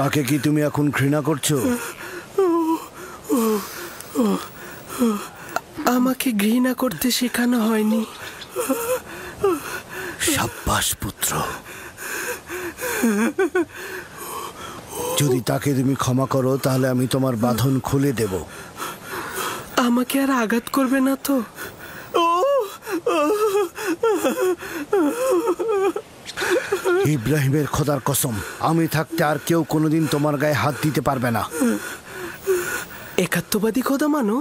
তাকে কি তুমি এখন ঘৃণা করছো? আমাকে ঘৃণা করতে শেখানো হয়নি। সাব্বাস পুত্র। যদি তাকে তুমি ক্ষমা করো তাহলে আমি তোমার বাঁধন খুলে দেব। আমাকে আর আঘাত করবে না তো? ইব্রাহিমের খোদার কসম, আমি থাকতে আর কেউ কোনোদিন তোমার গায়ে হাত দিতে পারবে না। একাত্মবাদী খোদা মানো?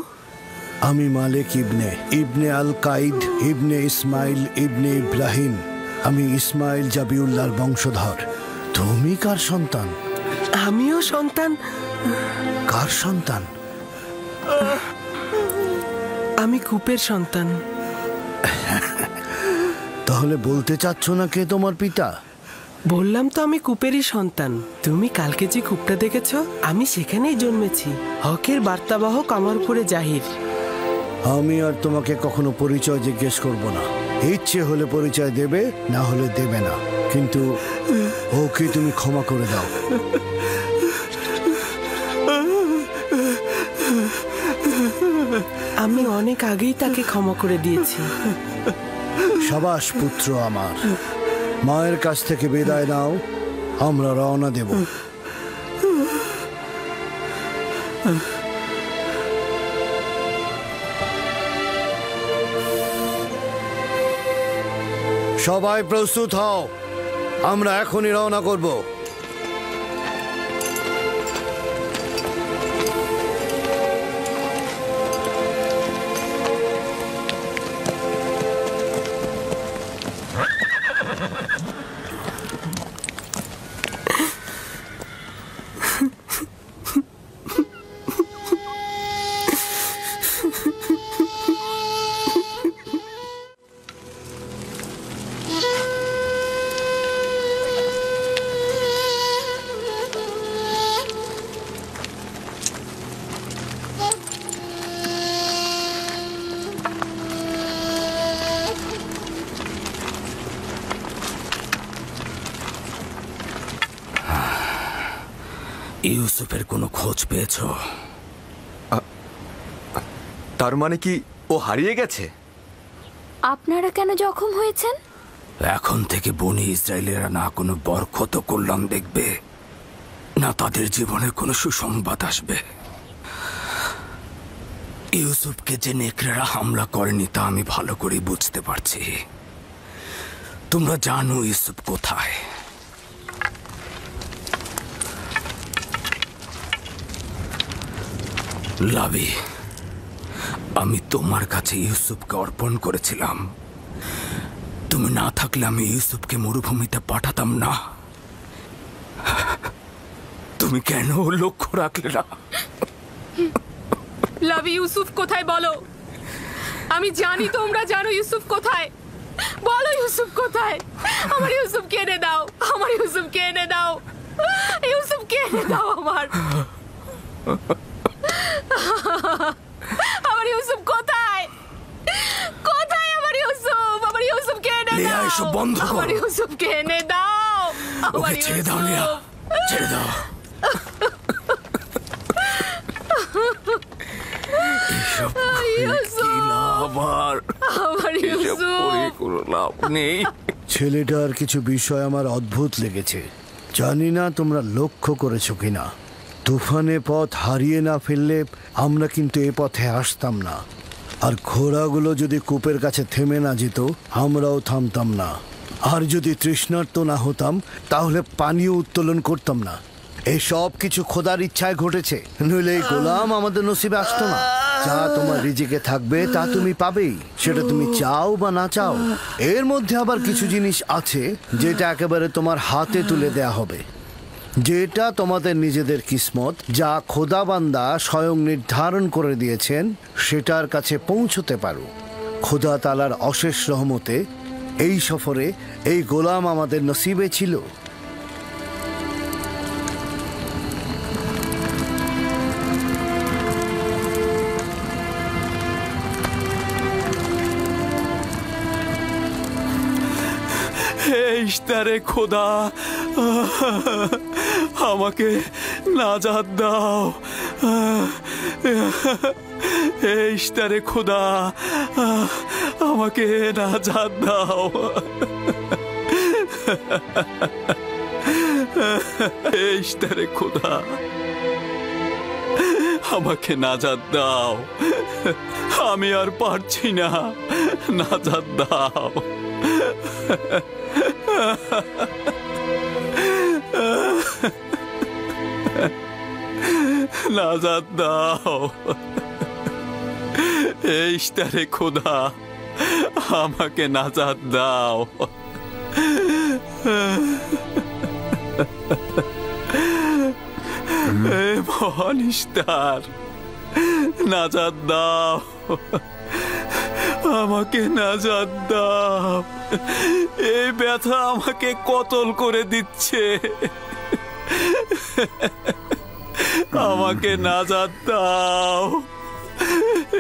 আমি মালিক ইবনে ইবনে আল কাইদ ইবনে ইসমাইল ইবনে ইব্রাহিম। আমি ইসমাইল জাবিউল্লাহর বংশধর। তুমি কার সন্তান? আমিও সন্তান। কার সন্তান? আমি কূপের সন্তান। তাহলে বলতে চাচ্ছ না কে তোমার পিতা? বললাম তো আমি কূপেরই সন্তান। তুমি কালকে যে কূপটা দেখেছ, আমি সেখানেই জন্মেছি। হকের বার্তাবাহক আমার উপরে জাহির। আমি আর তোমাকে কখনো পরিচয় জিজ্ঞেস করব না। ইচ্ছে হলে পরিচয় দেবে, না হলে দেবে না, কিন্তু ওকে তুমি ক্ষমা করে দাও। আমি অনেক আগেই তাকে ক্ষমা করে দিয়েছি। সাবাস পুত্র আমার। মায়ের কাছ থেকে বিদায় নাও, আমরা রওনা দেব। সবাই প্রস্তুত হও, আমরা এখনই রওনা করব। ইউসুফের কোনো খোঁজ পেয়েছো? তার মানে কি ও হারিয়ে গেছে? আপনারা কেন জখম হয়েছেন? এখন থেকে বনি ইসরায়েলেরা না কোনো বরকত কল্যাণ দেখবে, না তাদের জীবনে কোনো সুসংবাদ আসবে। ইউসুফকে যে নেকড়েরা হামলা করেনি তা আমি ভালো করে বুঝতে পারছি। তোমরা জানো ইউসুফ কোথায়। লাবি, আমি তোমার কাছে ইউসুফকে অর্পণ করেছিলাম। তুমি না থাকলে আমি ইউসুফকে মরুভূমিতে পাঠাতাম না। তুমি কেন লক্ষ্য রাখলে না? লাবি, ইউসুফ কোথায় বলো? আমি জানি তোমরা জানো ইউসুফ কোথায়। বলো ইউসুফ কোথায়? আমার ইউসুফকে এনে দাও, আমার ইউসুফকে এনে দাও, ইউসুফকে এনে দাও আমার। আমার ইউসুফ কোথায়? কোথায় আমার ইউসুফ? আমার ইউসুফকে এনে দাও। এসব বন্ধ করো। আমার ইউসুফকে এনে দাও। ওকে ছেড়ে দাও লিয়া, ছেড়ে দাও। এসব কি লাভ? আমার ইউসুফ কোনো লাভ নেই। ছেলেটার কিছু বিষয় আমার অদ্ভুত লেগেছে। জানি না তোমরা লক্ষ্য করেছো কিনা। তুফানে পথ হারিয়ে না ফেললে আমরা কিন্তু এ পথে আসতাম না। আর ঘোড়াগুলো যদি কূপের কাছে থেমে না যেত, আমরাও থামতাম না। আর যদি তৃষ্ণার্ত না হতাম, তাহলে পানীয় উত্তোলন করতাম না। এই সব কিছু খোদার ইচ্ছায় ঘটেছে, নইলে এই গোলাম আমাদের নসিবে আসতো না। যা তোমার রিজিকে থাকবে তা তুমি পাবেই, সেটা তুমি চাও বা না চাও। এর মধ্যে আবার কিছু জিনিস আছে যেটা একেবারে তোমার হাতে তুলে দেয়া হবে, যেটা তোমাদের নিজেদের কিসমত, যা খোদাবান্দা স্বয়ং নির্ধারণ করে দিয়েছেন, সেটার কাছে পৌঁছতে পারো। খোদা তাআলার অশেষ রহমতে এই সফরে এই গোলাম আমাদের নসিবে ছিল। ইশতারে খোদা, আমাকে নাজাত দাও। এই ইশতারে খোদা, আমাকে নাজাত দাও। এই ইশতারে খোদা, আমাকে নাজাত দাও। আমি আর পারছি না, নাজাত দাও। নাজাত দাও। এই ইশতারে খোদা, আমাকে নাজাত দাও। এই মহান ইশতার, নাজাত দাও। আমাকে নাজাত দাও। এই ব্যথা আমাকে কতল করে দিচ্ছে। আমাকে নাজাত দাও।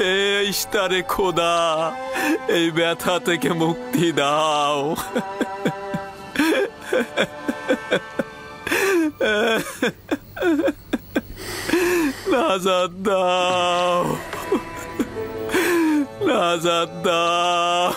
এই ইশতারে খোদা, এই ব্যথা থেকে মুক্তি দাও। নাজাত দাও, নাজাত দাও।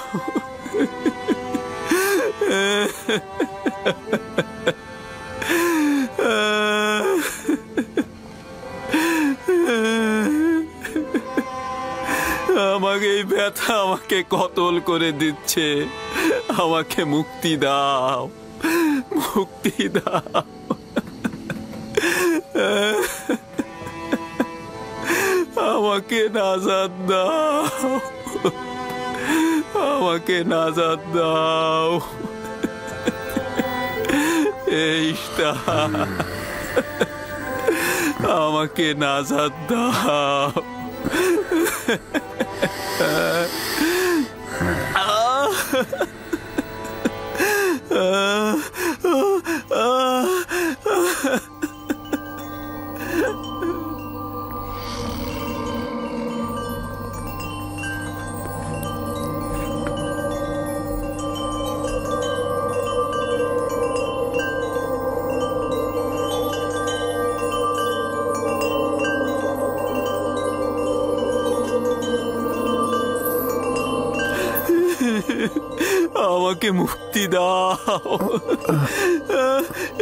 আমাকে এই ব্যথা আমাকে কতল করে দিচ্ছে। আমাকে মুক্তি দাও, মুক্তি দাও। আমাকে নাজাত দাও, আমাকে নাজাত দাও। এই ইশতার, আমাকে নাজাত দাও। আমাকে মুক্তি দাও।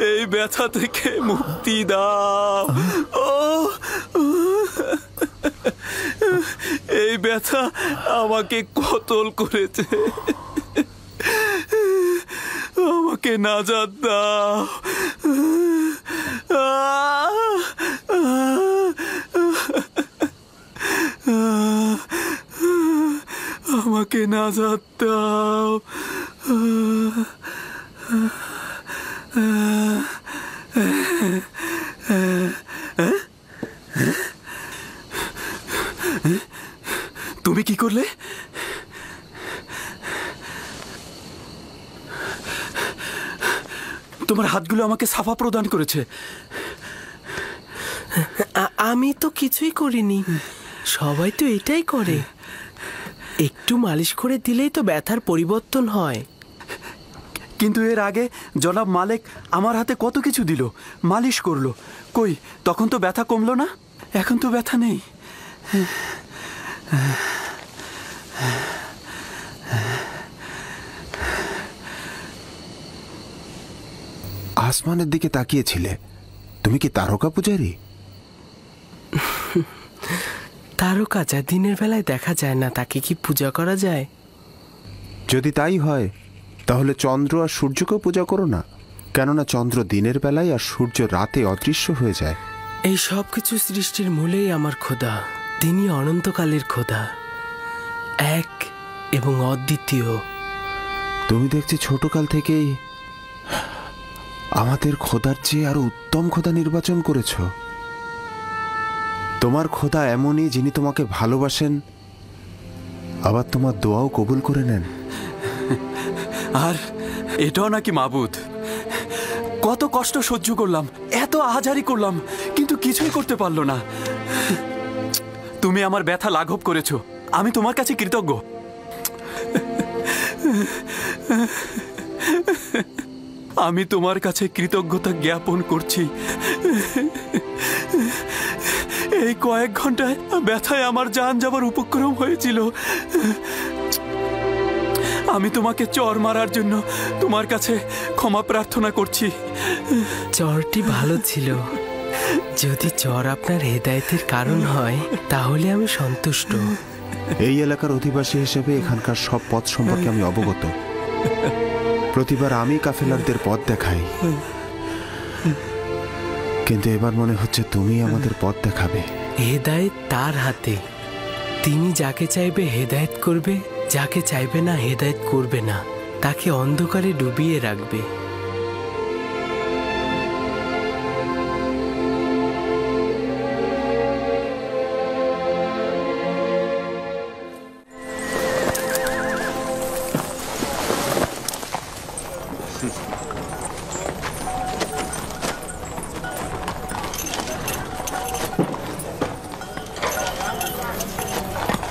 এই ব্যথা থেকে মুক্তি দাও। এই ব্যথা আমাকে কতল করেছে। আমাকে নাজাত দাও। আমাকে নাজাত দাও। তুমি কি করলে? তোমার হাতগুলো আমাকে সাফা প্রদান করেছে। আমি তো কিছুই করিনি, সবাই তো এটাই করে। একটু মালিশ করে দিলেই তো ব্যথার পরিবর্তন হয়। কিন্তু এর আগে জনাব মালিক আমার হাতে কত কিছু দিল, মালিশ করলো। কই, তখন তো ব্যথা কমলো না? এখন তো ব্যথা নেই। আসমানের দিকে তাকিয়েছিলে। তুমি কি তারকা পূজারী? তারকা যা দিনের বেলায় দেখা যায় না, তাকে কি পূজা করা যায়? যদি তাই হয় তাহলে চন্দ্র আর সূর্যকেও পূজা করো না, কেননা চন্দ্র দিনের বেলায় আর সূর্য রাতে অদৃশ্য হয়ে যায়। এই সব কিছু সৃষ্টির মূলেই আমার খোদা। তিনি অনন্তকালের খোদা, এক এবং অদ্বিতীয়। তুমি দেখছি ছোটকাল থেকেই আমাদের খোদার চেয়ে আরো উত্তম খোদা নির্বাচন করেছ। তোমার খোদা এমনই, যিনি তোমাকে ভালোবাসেন, আবার তোমার দোয়াও কবুল করে নেন। আর এটাও নাকি মাবুদ? কত কষ্ট সহ্য করলাম, এত আহাজারি করলাম, কিন্তু কিছুই করতে পারলো না। তুমি আমার ব্যথা লাঘব করেছো, আমি তোমার কাছে কৃতজ্ঞ। আমি তোমার কাছে কৃতজ্ঞতা জ্ঞাপন করছি। এই কয়েক ঘন্টায় ব্যথায় আমার জান যাবার উপক্রম হয়েছিল। আমি তোমাকে চর মারার জন্য তোমার কাছে ক্ষমা প্রার্থনা করছি। চরটি ভালো ছিল। যদি চর আপনার হেদায়েতের কারণ হয় তাহলে আমি সন্তুষ্ট। এই এলাকার অধিবাসী হিসেবে এখানকার সব পথ সম্পর্কে আমি অবগত। প্রতিবার আমি কাফেলারদের পথ দেখাই, কিন্তু এবার মনে হচ্ছে তুমি আমাদের পথ দেখাবে। হেদায়েত তার হাতে। তিনি যাকে চাইবে হেদায়েত করবে, যাকে চাইবে না হেদায়েত করবে না, তাকে অন্ধকারে ডুবিয়ে রাখবে।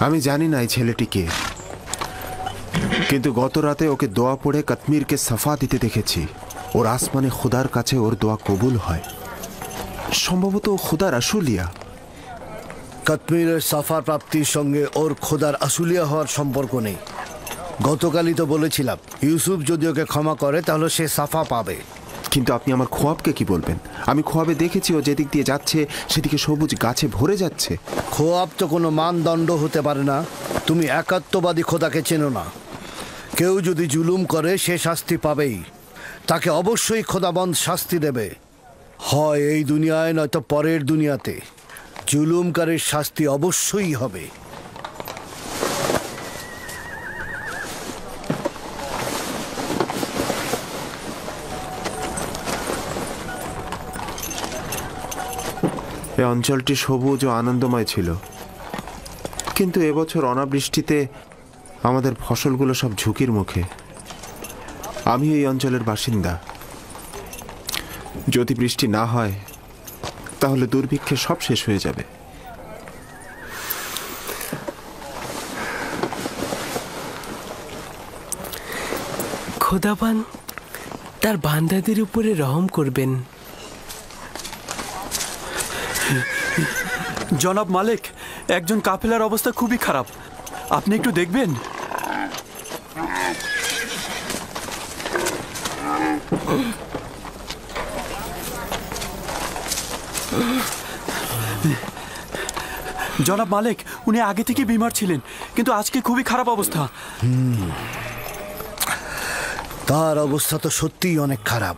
আমি জানি না এই ছেলেটিকে, কিন্তু গত রাতে ওকে দোয়া পড়ে কাশ্মীরকে সাফা দিতে দেখেছি। ওর আসমানে খুদার কাছে ওর দোয়া কবুল হয়। সম্ভবত ও খুদার আশুলিয়া। কাশ্মীরের সাফা প্রাপ্তির সঙ্গে ওর খোদার আশুলিয়া হওয়ার সম্পর্ক নেই। গতকালই তো বলেছিলাম ইউসুফ যদি ওকে ক্ষমা করে তাহলে সে সাফা পাবে। কিন্তু আপনি আমার খোয়াবকে কি বলবেন? আমি খোয়াবে দেখেছি ও যেদিক দিয়ে যাচ্ছে সেদিকে সবুজ গাছে ভরে যাচ্ছে। খোয়াব তো কোনো মানদণ্ড হতে পারে না। তুমি একাত্মবাদী খোদাকে চেনো না। কেউ যদি জুলুম করে সে শাস্তি পাবেই। তাকে অবশ্যই খোদাবন্ধ শাস্তি দেবে, হয় এই দুনিয়ায় নয়তো পরের দুনিয়াতে। জুলুমকারীর শাস্তি অবশ্যই হবে। এই অঞ্চলটি সবুজ ও আনন্দময় ছিল, কিন্তু এবছর অনাবৃষ্টিতে আমাদের ফসলগুলো সব ঝুঁকির মুখে। আমি এই অঞ্চলের বাসিন্দা। যদি বৃষ্টি না হয় তাহলে দুর্ভিক্ষে সব শেষ হয়ে যাবে। খোদাবান তার বান্দাদের উপরে রহম করবেন। জনাব মালিক, একজন কাফেলার অবস্থা খুবই খারাপ। আপনি একটু দেখবেন। জনাব মালিক, উনি আগে থেকে বিমার ছিলেন, কিন্তু আজকে খুবই খারাপ অবস্থা। তার অবস্থা তো সত্যিই অনেক খারাপ।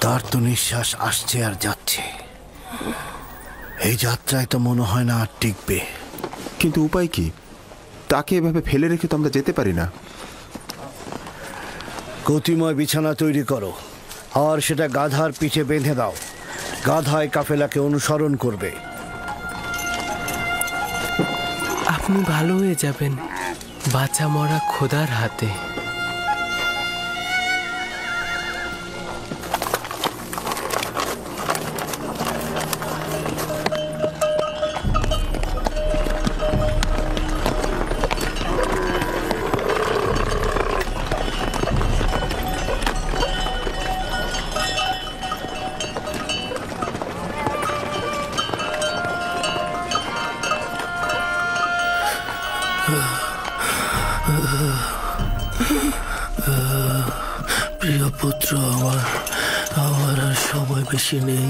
তার তো নিঃশ্বাস আসছে আর যাচ্ছে। এই যাত্রায় তো মনে হয় না আর টিকবে। কিন্তু উপায় কি? তাকে এভাবে ফেলে রেখে তো আমরা যেতে পারি না। গতিময় বিছানা তৈরি করো আর সেটা গাধার পিঠে বেঁধে দাও। গাধায় কাফেলাকে অনুসরণ করবে। আপনি ভালো হয়ে যাবেন, বাঁচা মরা খোদার হাতে। প্রিয় পুত্র আমার, আমার আর সময় বেশি নেই।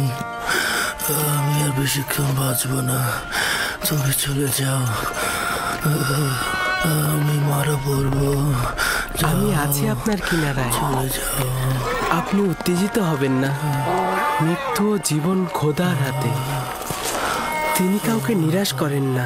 আমি আর বেশিক্ষণ বাঁচব না। তুমি চলে যাও, আমি মারা পড়বো। আমি আছি আপনার কিনারায়। চলে যাও। আপনি উত্তেজিত হবেন না। মৃত্যু ও জীবন খোদার হাতে। তিনি কাউকে নিরাশ করেন না।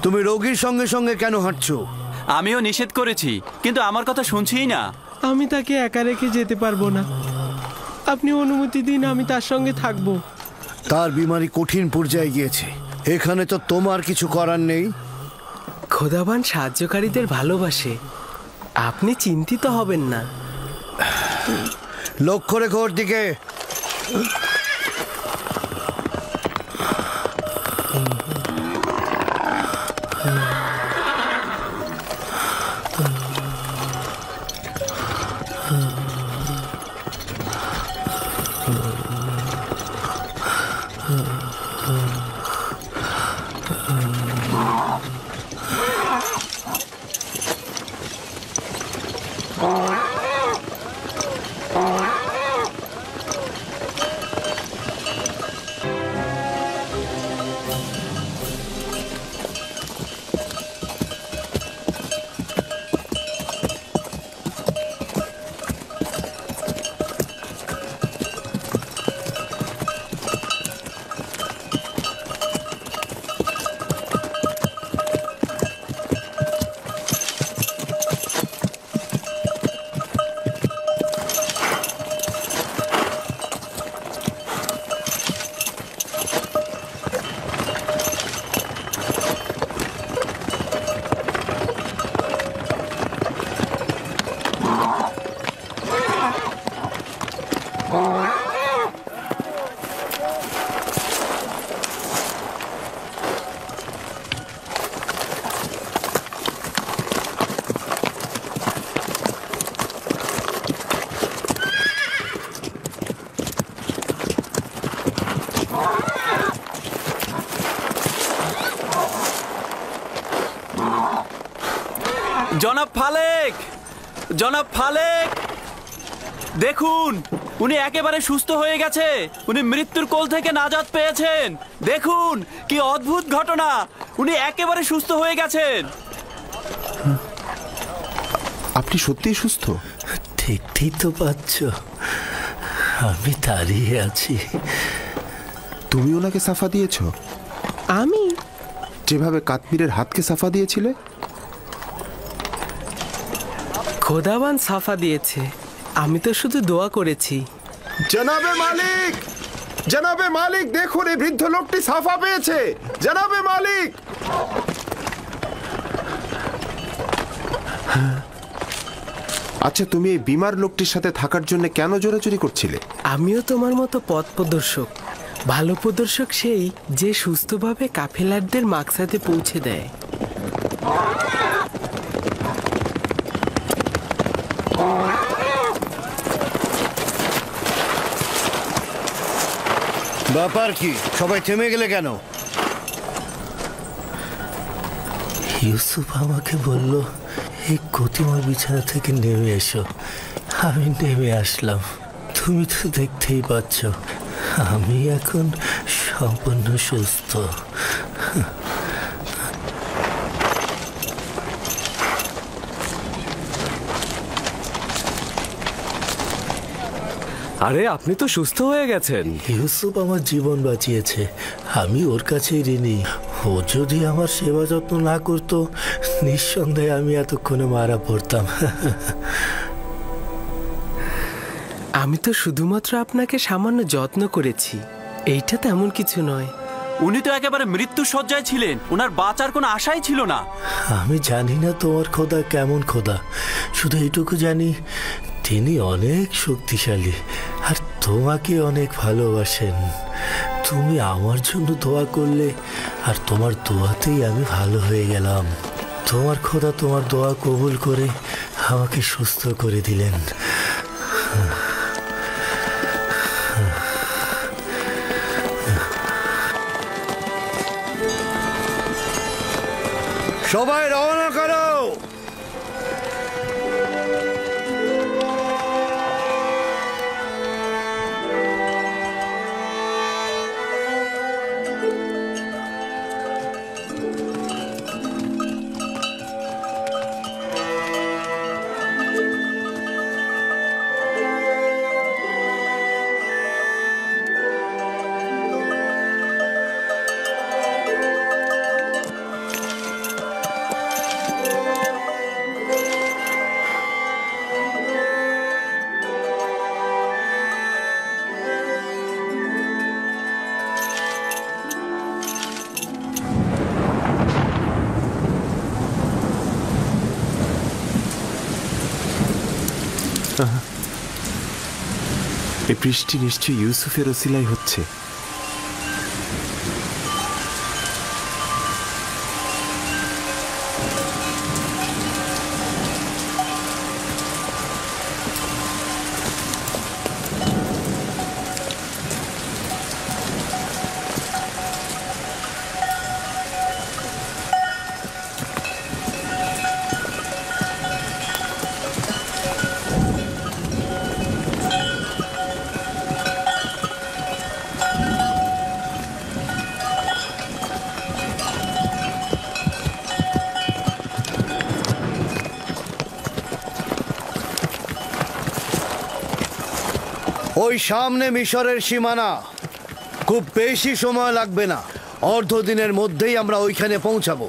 তুমি রোগীর সঙ্গে সঙ্গে কেন হাঁটছো? আমিও নিষেধ করেছি, কিন্তু আমার কথা শুনছেই না। আমি তাকে একা রেখে যেতে পারবো না। আপনি অনুমতি দিন, আমি তার সঙ্গে থাকবো। তার বিমারি কঠিন পর্যায়ে গিয়েছে, এখানে তো তোমার কিছু করার নেই। খোদাবান সাহায্যকারীদের ভালোবাসে, আপনি চিন্তিত হবেন না। লক্ষ্য রেখো ওর দিকে। জনাব ফালেক, জনাব ফালেক, দেখুন উনি একেবারে সুস্থ হয়ে গেছে। উনি মৃত্যুর কোল থেকে নাজাত পেয়েছেন। দেখুন কি অদ্ভুত ঘটনা, উনি একেবারে সুস্থ হয়ে গেছেন। আপনি সত্যিই সুস্থ? দেখতেই তো পাচ্ছ, আমি দাঁড়িয়ে আছি। তুমি ওনাকে সাফা দিয়েছ? আমি? যেভাবে কাশ্মীরের হাতকে সাফা দিয়েছিলে? খোদাবান সাফা দিয়েছে, আমি তো শুধু দোয়া করেছি। জনাবে মালিক, জনাবে মালিক, দেখুন এই বৃদ্ধ লোকটি সাফা পেয়েছে। জনাবে মালিক, আচ্ছা তুমি এই বিমার লোকটির সাথে থাকার জন্য কেন জোরাজুরি করছিলে? আমিও তোমার মতো পথ প্রদর্শক। ভালো প্রদর্শক সেই যে সুস্থভাবে কাফেলারদের মাকসাদে পৌঁছে দেয়। ব্যাপার কি, সবাই থেমে গেলে কেন? ইউসুফ আমাকে বলল এই গতিময় বিছানা থেকে নেমে এসো। আমি নেমে আসলাম। তুমি তো দেখতেই পাচ্ছ আমি এখন সম্পূর্ণ সুস্থ। আরে আপনি তো সুস্থ হয়ে গেছেন। ইউসুফ আমার জীবন বাঁচিয়েছে, আমি ওর কাছেই ঋণী। ও যদি আমার সেবা যত্ন না করতো নিঃসন্দেহে আমি এতক্ষণে মারা পড়তাম। আমি তো শুধুমাত্র আপনাকে সামান্য যত্ন করেছি, এইটা তেমন কিছু নয়। উনি তো একেবারে মৃত্যুর শয্যায় ছিলেন, ওনার বাঁচার কোনো আশাই ছিল না। আমি জানি না তোমার খোদা কেমন খোদা, শুধু এইটুকু জানি তিনি অনেক শক্তিশালী আর তোমাকে অনেক ভালোবাসেন। তুমি আমার জন্য দোয়া করলে আর তোমার দোয়াতেই আমি ভালো হয়ে গেলাম। তোমার খোদা তোমার দোয়া কবুল করে আমাকে সুস্থ করে দিলেন। সবাই রওনা করো। এই বৃষ্টি নিশ্চয়ই ইউসুফের ওসিলাই হচ্ছে। ওই সামনে মিশরের সীমানা, খুব বেশি সময় লাগবে না, অর্ধ দিনের মধ্যেই আমরা ওইখানে পৌঁছাবো।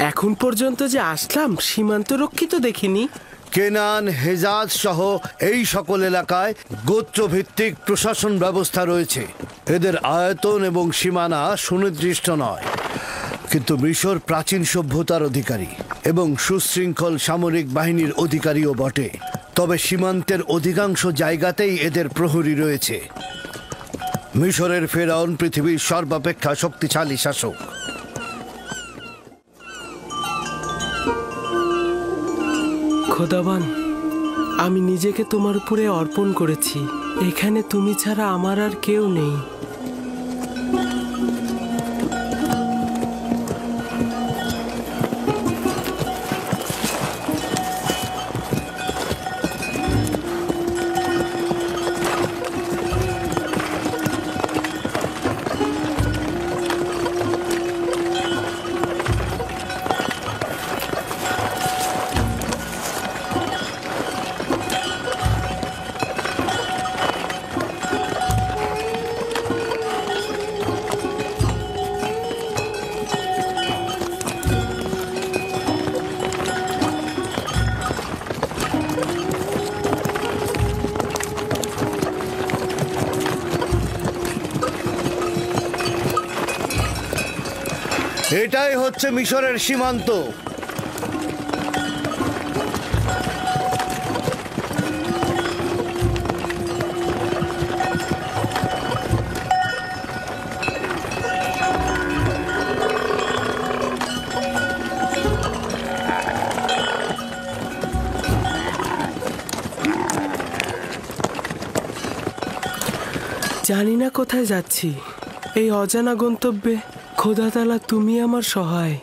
এখন পর্যন্ত যে আসলাম সীমান্ত রক্ষিত দেখিনি। কেনান, হেজাজ সহ এই সকল এলাকায় গোত্রভিত্তিক প্রশাসন ব্যবস্থা রয়েছে। এদের আয়তন এবং সীমানা সুনির্দিষ্ট নয়, কিন্তু মিশর প্রাচীন সভ্যতার অধিকারী এবং সুশৃঙ্খল সামরিক বাহিনীর অধিকারীও বটে। তবে সীমান্তের অধিকাংশ জায়গাতেই এদের প্রহরী রয়েছে। মিশরের ফেরাউন পৃথিবীর সর্বাপেক্ষা শক্তিশালী শাসক। খোদাবান, আমি নিজেকে তোমার উপরে অর্পণ করেছি। এখানে তুমি ছাড়া আমার আর কেউ নেই। এটাই হচ্ছে মিশরের সীমান্ত। জানি না কোথায় যাচ্ছি। এই অজানা গন্তব্যে খোদা তাআলা তুমি আমার সহায়।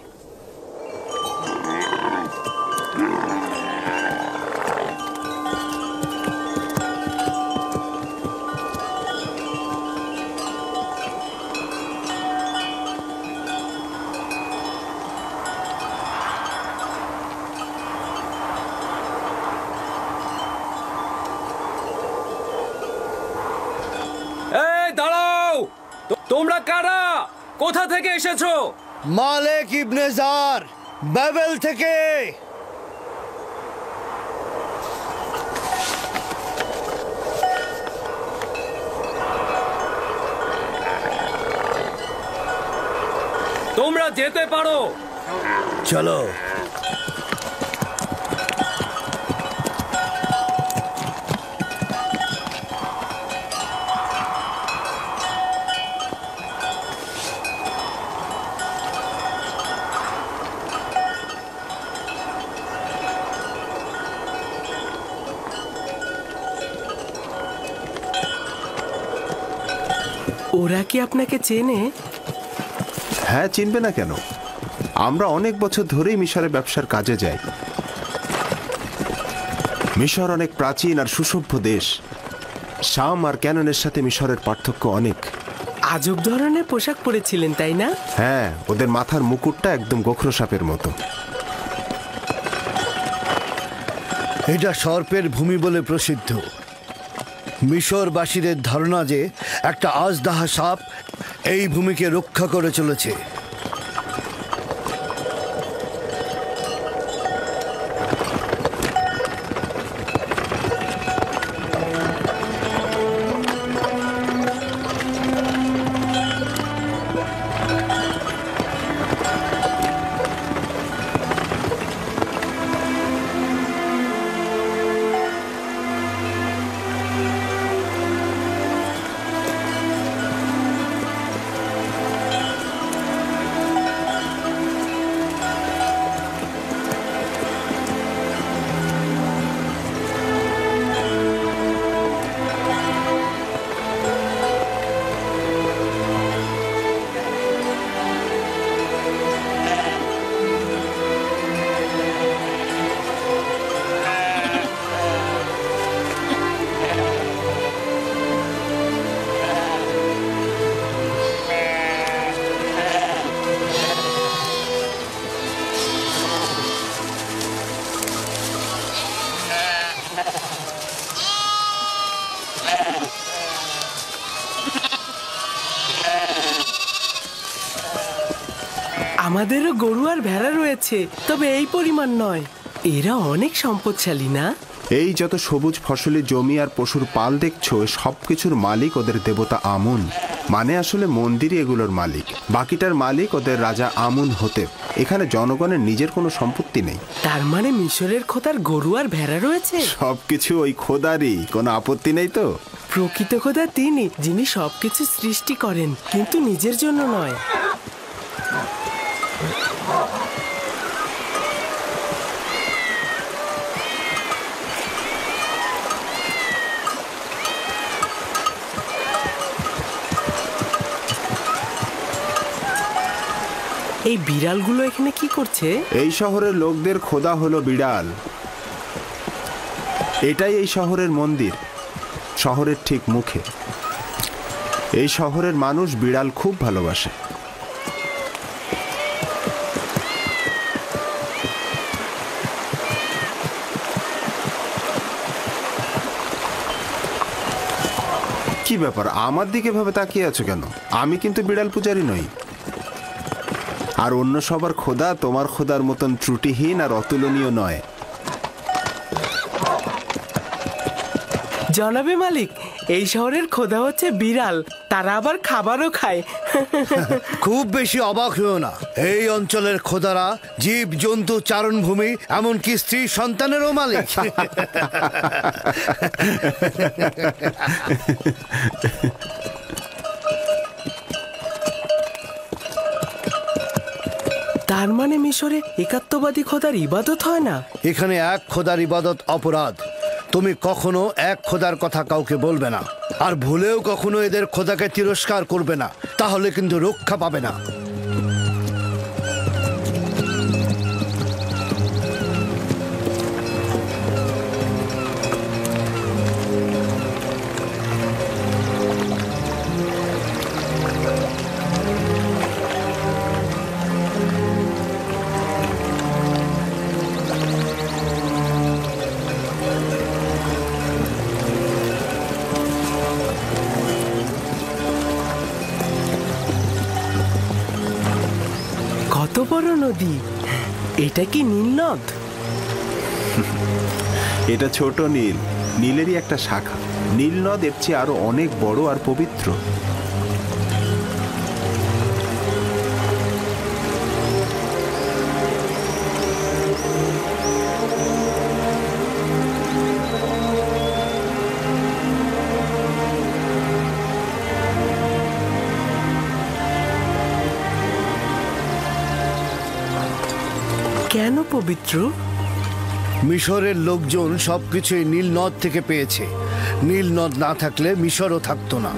এই দাঁড়াও! তোমরা কারা? কোথা থেকে এসেছো? মালেক ইবনে জার, বাবেল থেকে। তোমরা যেতে পারো। চলো। ওরা কি আপনাকে চেনে? হ্যাঁ, চিনবে না কেন? আমরা অনেক বছর ধরেই মিশরের ব্যবসার কাজে যাই। মিশর অনেক প্রাচীন আর সুসভ্য দেশ। শাম আর ক্যাননের সাথে মিশরের পার্থক্য অনেক। আজব ধরনের পোশাক পরেছিলেন, তাই না? হ্যাঁ, ওদের মাথার মুকুটটা একদম গোখরো সাপের মতো। এটা সর্পের ভূমি বলে প্রসিদ্ধ। মিশরবাসীদের ধারণা যে একটা আজদাহা সাপ এই ভূমিকে রক্ষা করে চলেছে। আমাদেরও গরু আর ভেড়া রয়েছে, তবে এই পরিমাণ নয়। এরা অনেক সম্পদশালী না? এই যত সবুজ ফসলি জমি আর পশুর পাল দেখছো, সবকিছুর মালিক ওদের দেবতা আমুন। মানে আসলে মন্দিরই এগুলোর মালিক, বাকিটার মালিক ওদের রাজা আমুন হতে। এখানে জনগণের নিজের কোনো সম্পত্তি নেই। তার মানে মিশরের খোদার গরু আর ভেড়া রয়েছে? সবকিছু ওই খোদারই, কোনো আপত্তি নেই তো? প্রকৃত খোদা তিনি, যিনি সবকিছু সৃষ্টি করেন, কিন্তু নিজের জন্য নয়। এই বিড়ালগুলো এখানে কি করছে? এই শহরের লোকদের খোদা হলো বিড়াল। এটাই এই শহরের মন্দির, শহরের ঠিক মুখে। এই শহরের মানুষ বিড়াল খুব ভালোবাসে। কি ব্যাপার, আমার দিকে ভাবে তাকিয়ে আছো কেন? আমি কিন্তু বিড়াল পূজারী নই। আর অন্য সবার খোদা তোমার খোদার মতন ত্রুটিহীন আর অতুলনীয় নয়। জনাবে মালিক, এই শহরের খোদা হচ্ছে বিড়াল, তারা আবার খাবারও খায়। খুব বেশি অবাক হয়েও না, এই অঞ্চলের খোদারা জীব জন্তু চারণভূমি এমনকি স্ত্রী সন্তানেরও মালিক। তার মানে মিশরে একাত্মবাদী খোদার ইবাদত হয় না? এখানে এক খোদার ইবাদত অপরাধ। তুমি কখনো এক খোদার কথা কাউকে বলবে না, আর ভুলেও কখনো এদের খোদাকে তিরস্কার করবে না, তাহলে কিন্তু রক্ষা পাবে না। কত বড় নদী! এটা কি নীল নদ? এটা ছোট নীল, নীলেরই একটা শাখা। নীল নদ এর চেয়ে আরো অনেক বড় আর পবিত্র। কেন পবিত্র? মিশরের লোকজন সবকিছুই নীল নদ থেকে পেয়েছে। নীল নদ না থাকলে মিশরও থাকতো না।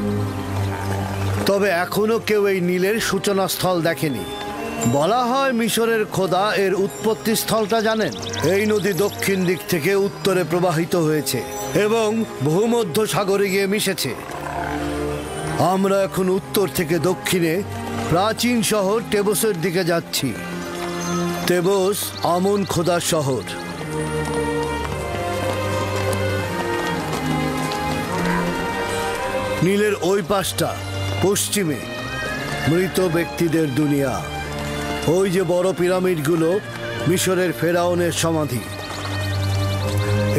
তবে এখনো কেউ এই নীলের সূচনা স্থল দেখেনি। বলা হয় মিশরের খোদা এর উৎপত্তি স্থলটা জানেন। এই নদী দক্ষিণ দিক থেকে উত্তরে প্রবাহিত হয়েছে এবং ভূমধ্য সাগরে গিয়ে মিশেছে। আমরা এখন উত্তর থেকে দক্ষিণে প্রাচীন শহর টেবসের দিকে যাচ্ছি। তেবস আমন খোদার শহর। নীলের ওই পাশটা পশ্চিমে মৃত ব্যক্তিদের দুনিয়া। ওই যে বড় পিরামিডগুলো মিশরের ফেরাউনের সমাধি।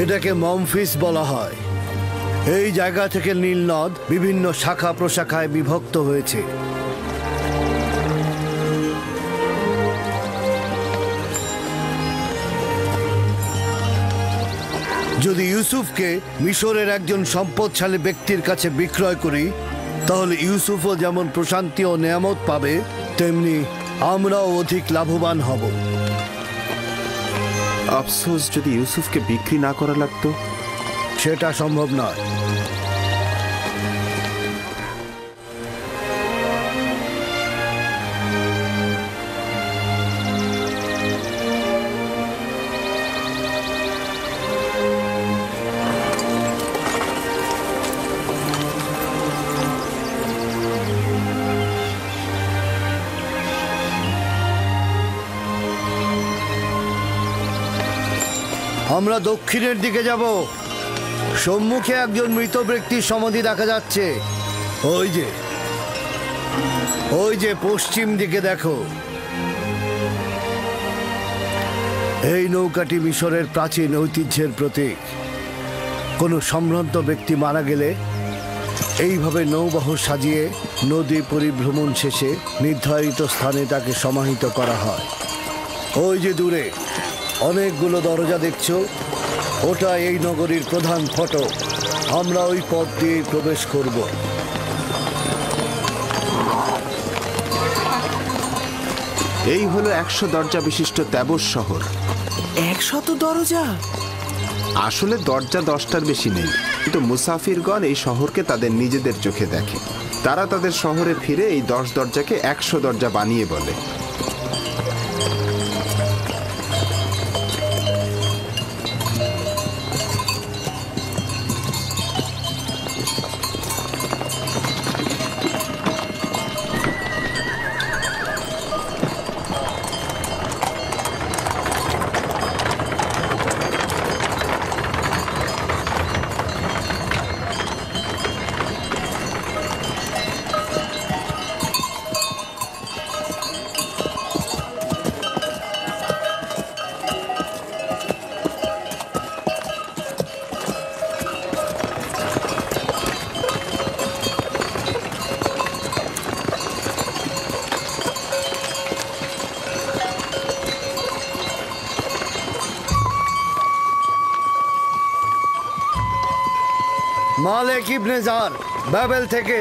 এটাকে মমফিস বলা হয়। এই জায়গা থেকে নীল নদ বিভিন্ন শাখা প্রশাখায় বিভক্ত হয়েছে। যদি ইউসুফকে মিশরের একজন সম্পদশালী ব্যক্তির কাছে বিক্রয় করি, তাহলে ইউসুফও যেমন প্রশান্তি ও নেয়ামত পাবে, তেমনি আমরাও অধিক লাভবান হব। আফসোস, যদি ইউসুফকে বিক্রি না করা লাগতো। সেটা সম্ভব নয়। আমরা দক্ষিণের দিকে যাব। সম্মুখে একজন মৃত ব্যক্তির সমাধি দেখা যাচ্ছে। ওই যে পশ্চিম দিকে দেখো। এই নৌকাটি মিশরের প্রাচীন ঐতিহ্যের প্রতীক। কোনো সম্ভ্রান্ত ব্যক্তি মারা গেলে এইভাবে নৌবাহর সাজিয়ে নদী পরিভ্রমণ শেষে নির্ধারিত স্থানে তাকে সমাহিত করা হয়। ওই যে দূরে অনেকগুলো দরজা দেখছো, ওটা এই নগরীর প্রধান ফটক। আমরা ওই পথ দিয়ে প্রবেশ করব। এই হলো 100 দরজা বিশিষ্ট তেবস শহর। 100 দরজা? আসলে দরজা 10টার বেশি নেই, কিন্তু মুসাফিরগণ এই শহরকে তাদের নিজেদের চোখে দেখে। তারা তাদের শহরে ফিরে এই 10 দরজাকে 100 দরজা বানিয়ে বলে। মালেক ইবনে জার, বাবেল থেকে।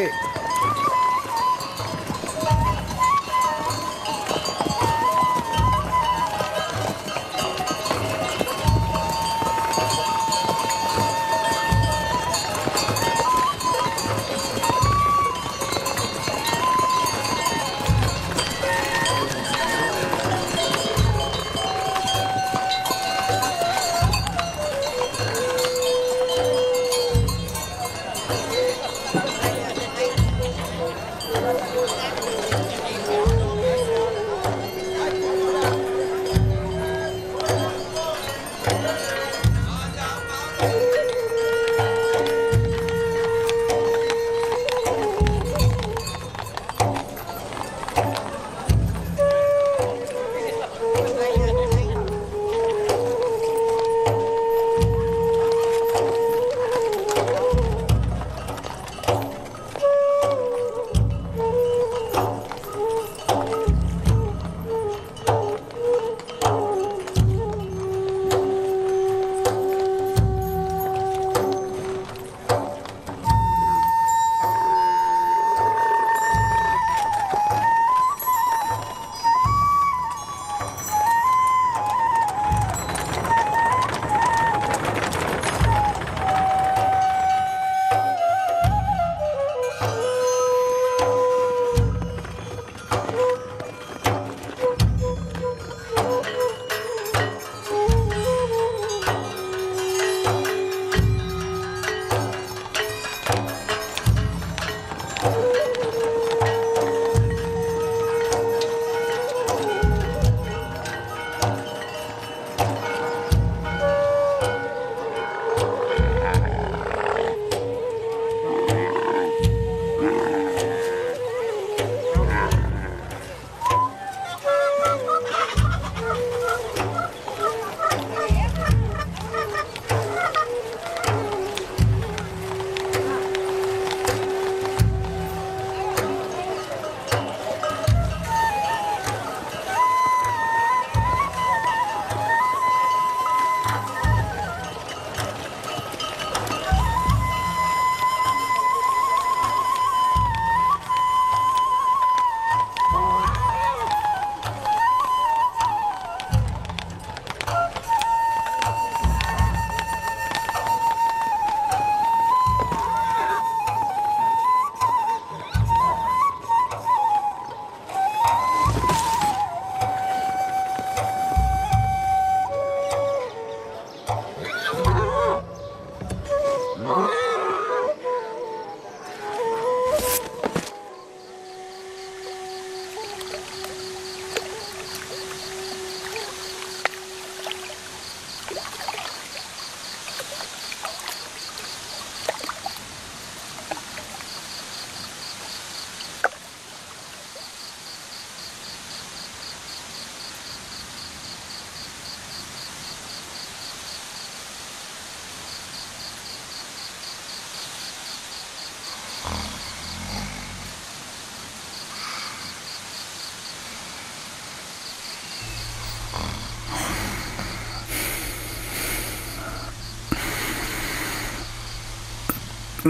কি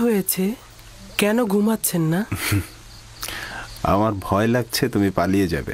হয়েছে? কেন ঘুমাচ্ছেন না? আমার ভয় লাগছে তুমি পালিয়ে যাবে।